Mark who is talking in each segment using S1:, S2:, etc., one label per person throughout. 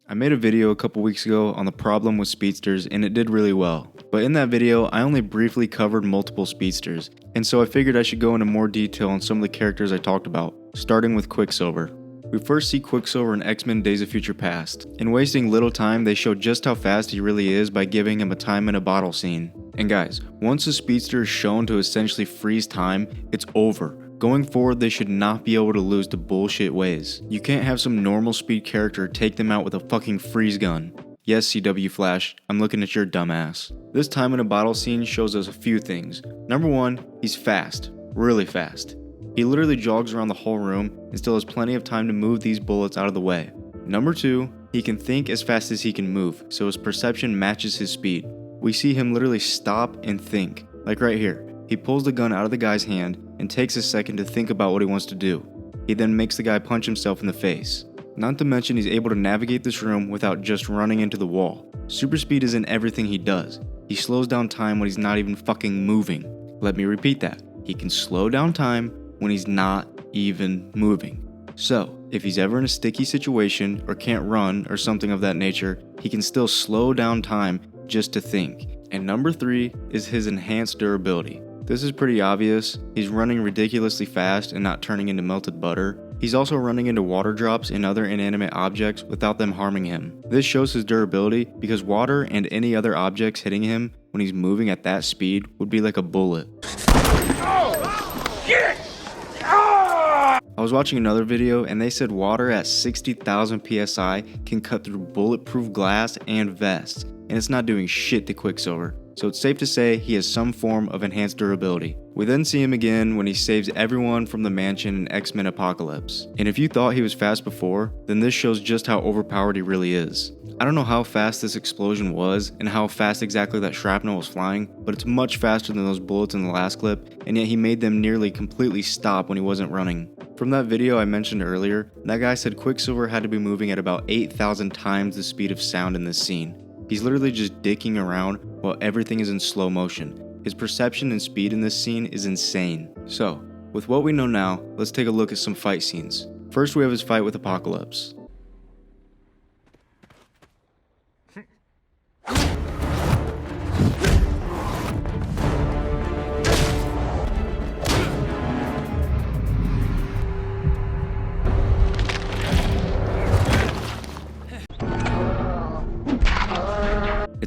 S1: I made a video a couple weeks ago on the problem with speedsters and it did really well. But in that video, I only briefly covered multiple speedsters, and so I figured I should go into more detail on some of the characters I talked about, starting with Quicksilver. We first see Quicksilver in X-Men Days of Future Past. In wasting little time, they show just how fast he really is by giving him a time in a bottle scene. And guys, once a speedster is shown to essentially freeze time, it's over. Going forward, they should not be able to lose to bullshit ways. You can't have some normal speed character take them out with a fucking freeze gun. Yes, CW Flash, I'm looking at your dumbass. This time in a bottle scene shows us a few things. Number one, he's fast. Really fast. He literally jogs around the whole room and still has plenty of time to move these bullets out of the way. Number two, he can think as fast as he can move, so his perception matches his speed. We see him literally stop and think, like right here. He pulls the gun out of the guy's hand and takes a second to think about what he wants to do. He then makes the guy punch himself in the face. Not to mention he's able to navigate this room without just running into the wall. Super speed is in everything he does. He slows down time when he's not even fucking moving. Let me repeat that. He can slow down time when he's not even moving. So, if he's ever in a sticky situation or can't run or something of that nature, he can still slow down time just to think. And number three is his enhanced durability. This is pretty obvious. He's running ridiculously fast and not turning into melted butter. He's also running into water drops and other inanimate objects without them harming him. This shows his durability because water and any other objects hitting him when he's moving at that speed would be like a bullet. I was watching another video and they said water at 60,000 psi can cut through bulletproof glass and vests, and it's not doing shit to Quicksilver. So it's safe to say he has some form of enhanced durability. We then see him again when he saves everyone from the mansion in X-Men Apocalypse. And if you thought he was fast before, then this shows just how overpowered he really is. I don't know how fast this explosion was and how fast exactly that shrapnel was flying, but it's much faster than those bullets in the last clip, and yet he made them nearly completely stop when he wasn't running. From that video I mentioned earlier, that guy said Quicksilver had to be moving at about 8,000 times the speed of sound in this scene. He's literally just dicking around while everything is in slow motion. His perception and speed in this scene is insane. So, with what we know now, let's take a look at some fight scenes. First we have his fight with Apocalypse.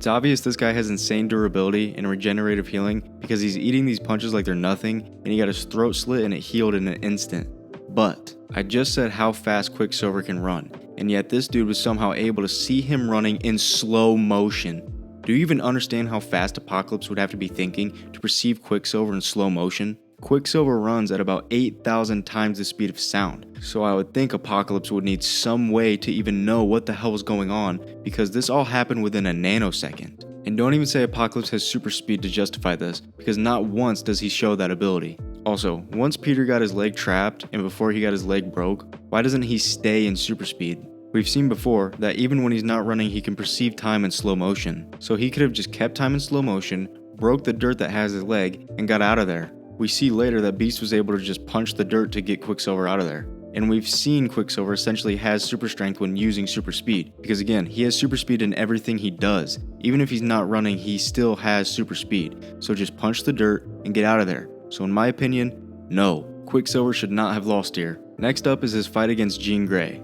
S1: It's obvious this guy has insane durability and regenerative healing because he's eating these punches like they're nothing and he got his throat slit and it healed in an instant. But I just said how fast Quicksilver can run, and yet this dude was somehow able to see him running in slow motion. Do you even understand how fast Apocalypse would have to be thinking to perceive Quicksilver in slow motion? Quicksilver runs at about 8,000 times the speed of sound, so I would think Apocalypse would need some way to even know what the hell was going on because this all happened within a nanosecond. And don't even say Apocalypse has super speed to justify this, because not once does he show that ability. Also, once Peter got his leg trapped and before he got his leg broke, why doesn't he stay in super speed? We've seen before that even when he's not running he can perceive time in slow motion, so he could have just kept time in slow motion, broke the dirt that has his leg, and got out of there. We see later that Beast was able to just punch the dirt to get Quicksilver out of there. And we've seen Quicksilver essentially has super strength when using super speed, because again, he has super speed in everything he does. Even if he's not running, he still has super speed. So just punch the dirt and get out of there. So in my opinion, no, Quicksilver should not have lost here. Next up is his fight against Jean Grey.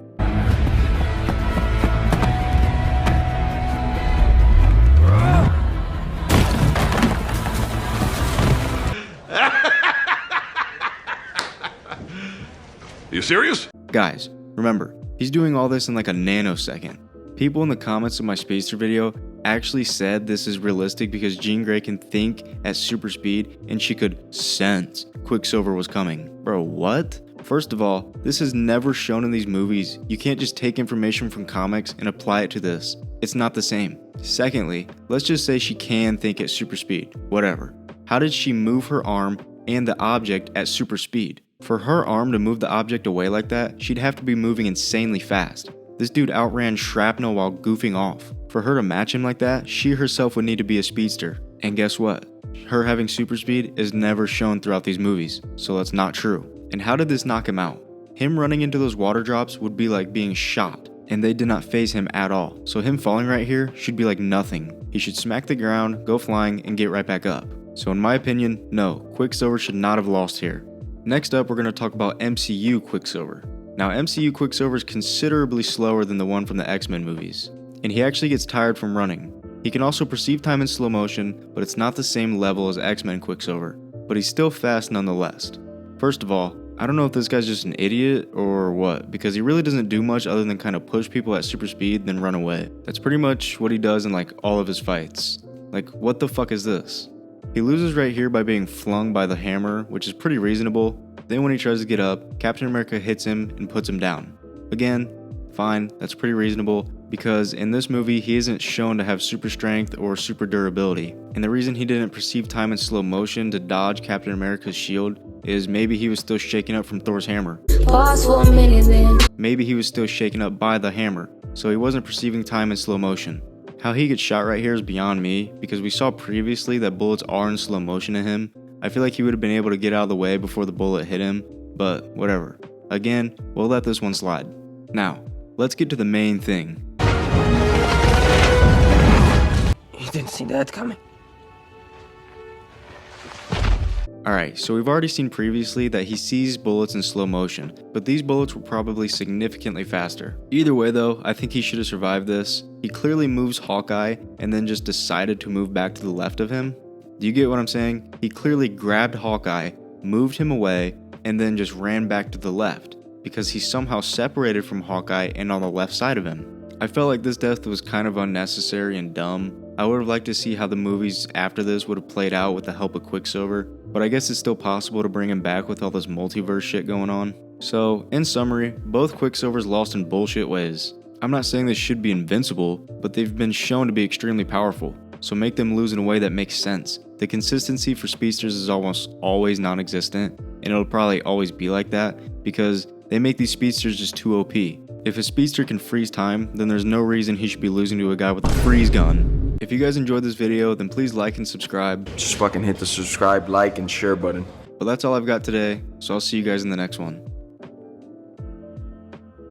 S2: You serious?
S1: Guys, remember, he's doing all this in like a nanosecond. People in the comments of my Speedster video actually said this is realistic because Jean Grey can think at super speed and she could sense Quicksilver was coming. Bro, what? First of all, this is never shown in these movies. You can't just take information from comics and apply it to this. It's not the same. Secondly, let's just say she can think at super speed. Whatever. How did she move her arm and the object at super speed? For her arm to move the object away like that, she'd have to be moving insanely fast. This dude outran shrapnel while goofing off. For her to match him like that, she herself would need to be a speedster. And guess what? Her having super speed is never shown throughout these movies, so that's not true. And how did this knock him out? Him running into those water drops would be like being shot. and they did not phase him at all. So him falling right here should be like nothing. He should smack the ground, go flying, and get right back up. So in my opinion, no, Quicksilver should not have lost here. Next up, we're going to talk about MCU Quicksilver. Now MCU Quicksilver is considerably slower than the one from the X-Men movies, and he actually gets tired from running. He can also perceive time in slow motion, but it's not the same level as X-Men Quicksilver, but he's still fast nonetheless. First of all, I don't know if this guy's just an idiot or what, because he really doesn't do much other than kind of push people at super speed then run away. That's pretty much what he does in like all of his fights. Like, what the fuck is this? He loses right here by being flung by the hammer, which is pretty reasonable. Then when he tries to get up, Captain America hits him and puts him down. Again, fine, that's pretty reasonable, because in this movie he isn't shown to have super strength or super durability. And the reason he didn't perceive time in slow motion to dodge Captain America's shield is maybe he was still shaken up from Thor's hammer.
S3: Pause for a minute then.
S1: Maybe he was still shaken up by the hammer, so he wasn't perceiving time in slow motion. How he gets shot right here is beyond me, because we saw previously that bullets are in slow motion to him. I feel like he would have been able to get out of the way before the bullet hit him, but whatever. Again, we'll let this one slide. Now, let's get to the main thing.
S4: You didn't see that coming.
S1: Alright, so we've already seen previously that he sees bullets in slow motion, but these bullets were probably significantly faster. Either way though, I think he should have survived this. He clearly moves Hawkeye and then just decided to move back to the left of him. Do you get what I'm saying? He clearly grabbed Hawkeye, moved him away, and then just ran back to the left, because he's somehow separated from Hawkeye and on the left side of him. I felt like this death was kind of unnecessary and dumb. I would have liked to see how the movies after this would have played out with the help of Quicksilver, but I guess it's still possible to bring him back with all this multiverse shit going on. So, in summary, both Quicksilvers lost in bullshit ways. I'm not saying they should be invincible, but they've been shown to be extremely powerful, so make them lose in a way that makes sense. The consistency for speedsters is almost always non-existent, and it'll probably always be like that, because they make these speedsters just too OP. If a speedster can freeze time, then there's no reason he should be losing to a guy with a freeze gun. If you guys enjoyed this video, then please like and subscribe.
S4: Just fucking hit the subscribe, like, and share button.
S1: But that's all I've got today, so I'll see you guys in the next one.